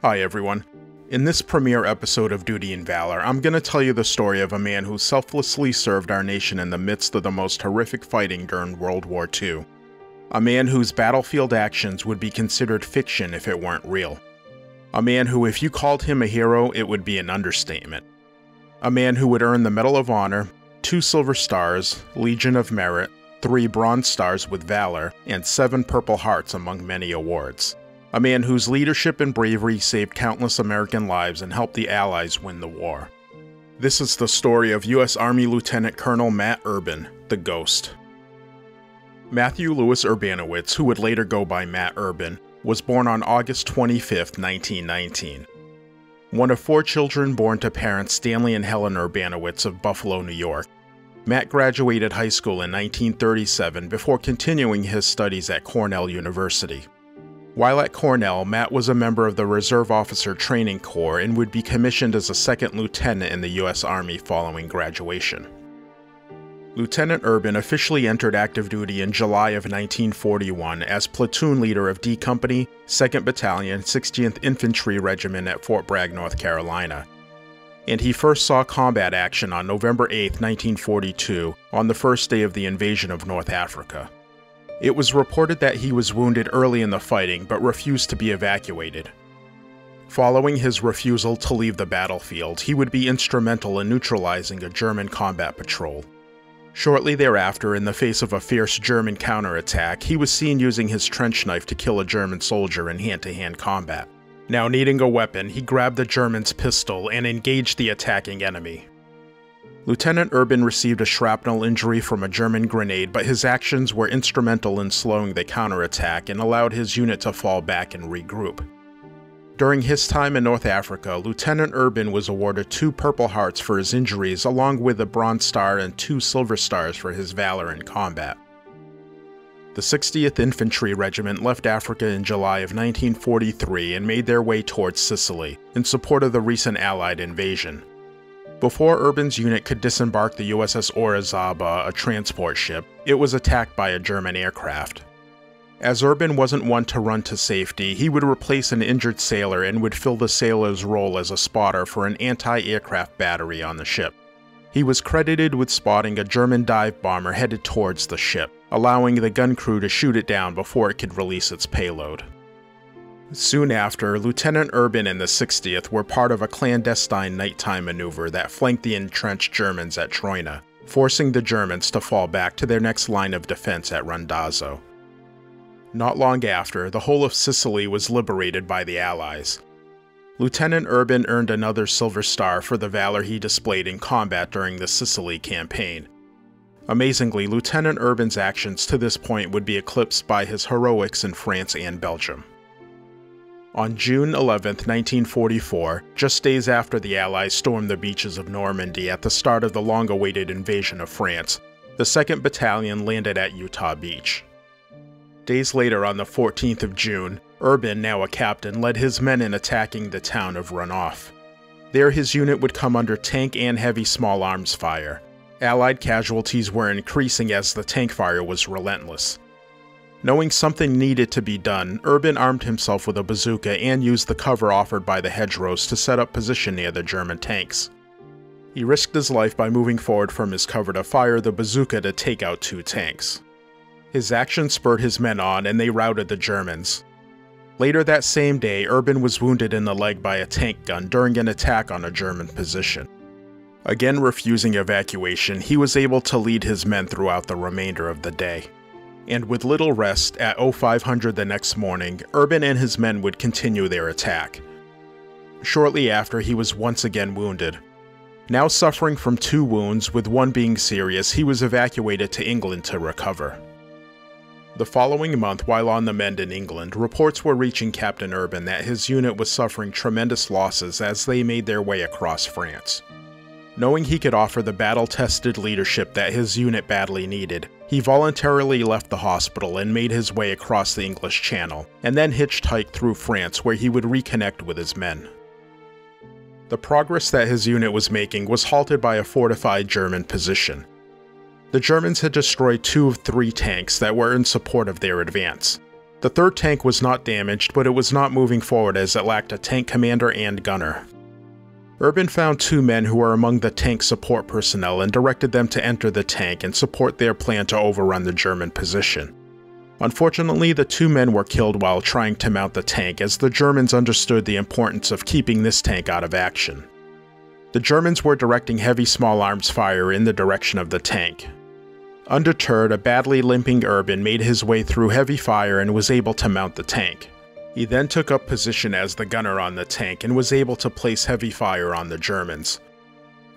Hi everyone. In this premiere episode of Duty and Valor, I'm going to tell you the story of a man who selflessly served our nation in the midst of the most horrific fighting during World War II. A man whose battlefield actions would be considered fiction if it weren't real. A man who, if you called him a hero, it would be an understatement. A man who would earn the Medal of Honor, 2 Silver Stars, Legion of Merit, 3 Bronze Stars with Valor, and 7 Purple Hearts among many awards. A man whose leadership and bravery saved countless American lives and helped the Allies win the war. This is the story of U.S. Army Lieutenant Colonel Matt Urban, the Ghost. Matthew Louis Urbanowitz, who would later go by Matt Urban, was born on August 25, 1919. One of 4 children born to parents Stanley and Helen Urbanowitz of Buffalo, New York, Matt graduated high school in 1937 before continuing his studies at Cornell University. While at Cornell, Matt was a member of the Reserve Officer Training Corps and would be commissioned as a second lieutenant in the U.S. Army following graduation. Lieutenant Urban officially entered active duty in July of 1941 as platoon leader of D Company, 2nd Battalion, 60th Infantry Regiment at Fort Bragg, North Carolina. And he first saw combat action on November 8, 1942, on the first day of the invasion of North Africa. It was reported that he was wounded early in the fighting but refused to be evacuated. Following his refusal to leave the battlefield, he would be instrumental in neutralizing a German combat patrol. Shortly thereafter, in the face of a fierce German counterattack, he was seen using his trench knife to kill a German soldier in hand-to-hand combat. Now needing a weapon, he grabbed the German's pistol and engaged the attacking enemy. Lieutenant Urban received a shrapnel injury from a German grenade, but his actions were instrumental in slowing the counterattack and allowed his unit to fall back and regroup. During his time in North Africa, Lieutenant Urban was awarded 2 Purple Hearts for his injuries, along with a Bronze Star and 2 Silver Stars for his valor in combat. The 60th Infantry Regiment left Africa in July of 1943 and made their way towards Sicily, in support of the recent Allied invasion. Before Urban's unit could disembark the USS Orizaba, a transport ship, it was attacked by a German aircraft. As Urban wasn't one to run to safety, he would replace an injured sailor and would fill the sailor's role as a spotter for an anti-aircraft battery on the ship. He was credited with spotting a German dive bomber headed towards the ship, allowing the gun crew to shoot it down before it could release its payload. Soon after, Lieutenant Urban and the 60th were part of a clandestine nighttime maneuver that flanked the entrenched Germans at Troina, forcing the Germans to fall back to their next line of defense at Randazzo. Not long after, the whole of Sicily was liberated by the Allies. Lieutenant Urban earned another Silver Star for the valor he displayed in combat during the Sicily campaign. Amazingly, Lieutenant Urban's actions to this point would be eclipsed by his heroics in France and Belgium. On June 11, 1944, just days after the Allies stormed the beaches of Normandy at the start of the long-awaited invasion of France, the 2nd Battalion landed at Utah Beach. Days later, on the 14th of June, Urban, now a captain, led his men in attacking the town of Runoff. There his unit would come under tank and heavy small arms fire. Allied casualties were increasing as the tank fire was relentless. Knowing something needed to be done, Urban armed himself with a bazooka and used the cover offered by the hedgerows to set up position near the German tanks. He risked his life by moving forward from his cover to fire the bazooka to take out 2 tanks. His action spurred his men on and they routed the Germans. Later that same day, Urban was wounded in the leg by a tank gun during an attack on a German position. Again refusing evacuation, he was able to lead his men throughout the remainder of the day. And with little rest, at 0500 the next morning, Urban and his men would continue their attack. Shortly after, he was once again wounded. Now suffering from 2 wounds, with one being serious, he was evacuated to England to recover. The following month, while on the mend in England, reports were reaching Captain Urban that his unit was suffering tremendous losses as they made their way across France. Knowing he could offer the battle-tested leadership that his unit badly needed, he voluntarily left the hospital and made his way across the English Channel, and then hitchhiked through France where he would reconnect with his men. The progress that his unit was making was halted by a fortified German position. The Germans had destroyed 2 of 3 tanks that were in support of their advance. The third tank was not damaged, but it was not moving forward as it lacked a tank commander and gunner. Urban found 2 men who were among the tank support personnel and directed them to enter the tank and support their plan to overrun the German position. Unfortunately, the 2 men were killed while trying to mount the tank, as the Germans understood the importance of keeping this tank out of action. The Germans were directing heavy small arms fire in the direction of the tank. Undeterred, a badly limping Urban made his way through heavy fire and was able to mount the tank. He then took up position as the gunner on the tank and was able to place heavy fire on the Germans.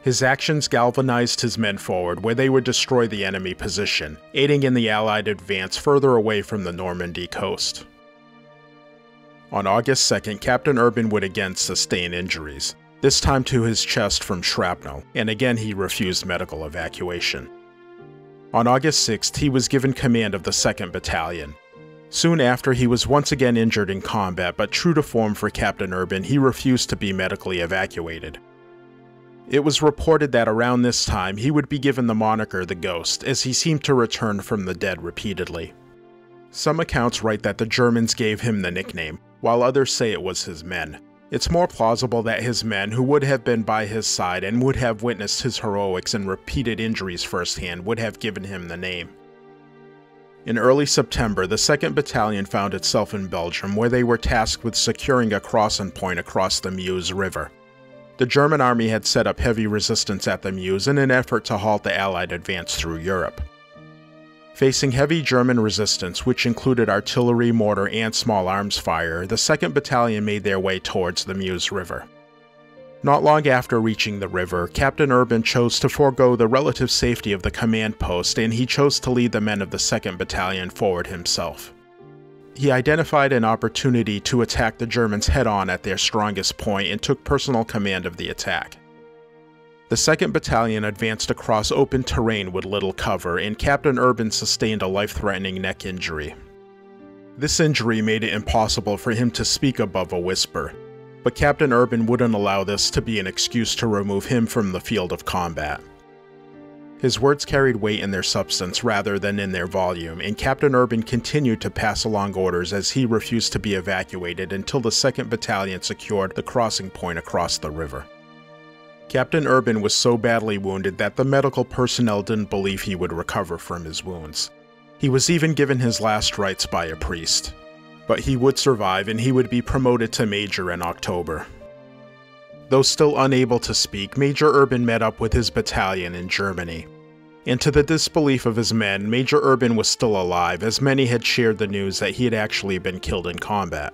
His actions galvanized his men forward, where they would destroy the enemy position, aiding in the Allied advance further away from the Normandy coast. On August 2nd, Captain Urban would again sustain injuries, this time to his chest from shrapnel, and again he refused medical evacuation. On August 6th, he was given command of the 2nd Battalion. Soon after, he was once again injured in combat, but true to form for Captain Urban, he refused to be medically evacuated. It was reported that around this time, he would be given the moniker the Ghost, as he seemed to return from the dead repeatedly. Some accounts write that the Germans gave him the nickname, while others say it was his men. It's more plausible that his men, who would have been by his side and would have witnessed his heroics and repeated injuries firsthand, would have given him the name. In early September, the 2nd Battalion found itself in Belgium, where they were tasked with securing a crossing point across the Meuse River. The German army had set up heavy resistance at the Meuse in an effort to halt the Allied advance through Europe. Facing heavy German resistance, which included artillery, mortar, and small arms fire, the 2nd Battalion made their way towards the Meuse River. Not long after reaching the river, Captain Urban chose to forego the relative safety of the command post, and he chose to lead the men of the 2nd Battalion forward himself. He identified an opportunity to attack the Germans head-on at their strongest point and took personal command of the attack. The 2nd Battalion advanced across open terrain with little cover, and Captain Urban sustained a life-threatening neck injury. This injury made it impossible for him to speak above a whisper, but Captain Urban wouldn't allow this to be an excuse to remove him from the field of combat. His words carried weight in their substance rather than in their volume, and Captain Urban continued to pass along orders as he refused to be evacuated until the 2nd Battalion secured the crossing point across the river. Captain Urban was so badly wounded that the medical personnel didn't believe he would recover from his wounds. He was even given his last rites by a priest. But he would survive, and he would be promoted to Major in October. Though still unable to speak, Major Urban met up with his battalion in Germany. And to the disbelief of his men, Major Urban was still alive, as many had shared the news that he had actually been killed in combat.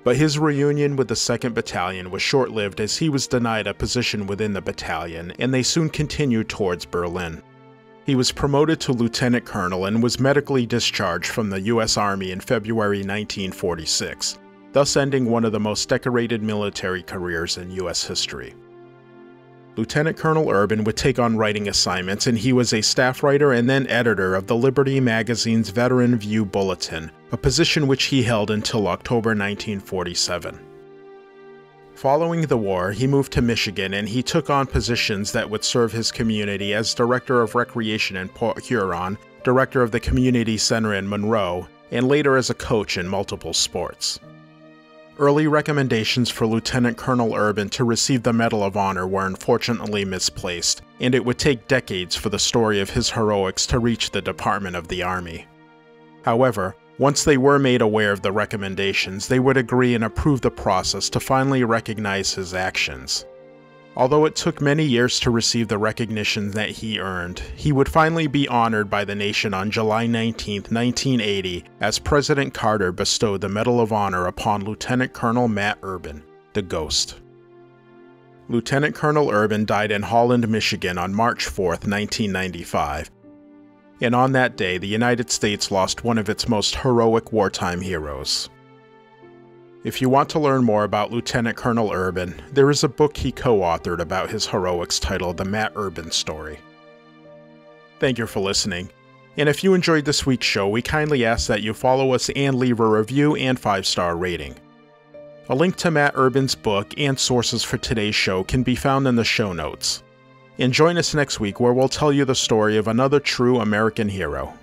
But his reunion with the 2nd Battalion was short-lived, as he was denied a position within the battalion, and they soon continued towards Berlin. He was promoted to lieutenant colonel and was medically discharged from the U.S. Army in February 1946, thus ending one of the most decorated military careers in U.S. history. Lieutenant Colonel Urban would take on writing assignments, and he was a staff writer and then editor of the Liberty magazine's Veteran View Bulletin, a position which he held until October 1947. Following the war, he moved to Michigan, and he took on positions that would serve his community as Director of Recreation in Port Huron, Director of the Community Center in Monroe, and later as a coach in multiple sports. Early recommendations for Lieutenant Colonel Urban to receive the Medal of Honor were unfortunately misplaced, and it would take decades for the story of his heroics to reach the Department of the Army. However, once they were made aware of the recommendations, they would agree and approve the process to finally recognize his actions. Although it took many years to receive the recognition that he earned, he would finally be honored by the nation on July 19, 1980, as President Carter bestowed the Medal of Honor upon Lieutenant Colonel Matt Urban, the Ghost. Lieutenant Colonel Urban died in Holland, Michigan on March 4, 1995, and on that day the United States lost one of its most heroic wartime heroes. If you want to learn more about Lieutenant Colonel Urban, there is a book he co-authored about his heroics titled The Matt Urban Story. Thank you for listening, and if you enjoyed this week's show, we kindly ask that you follow us and leave a review and 5-star rating. A link to Matt Urban's book and sources for today's show can be found in the show notes. And join us next week where we'll tell you the story of another true American hero.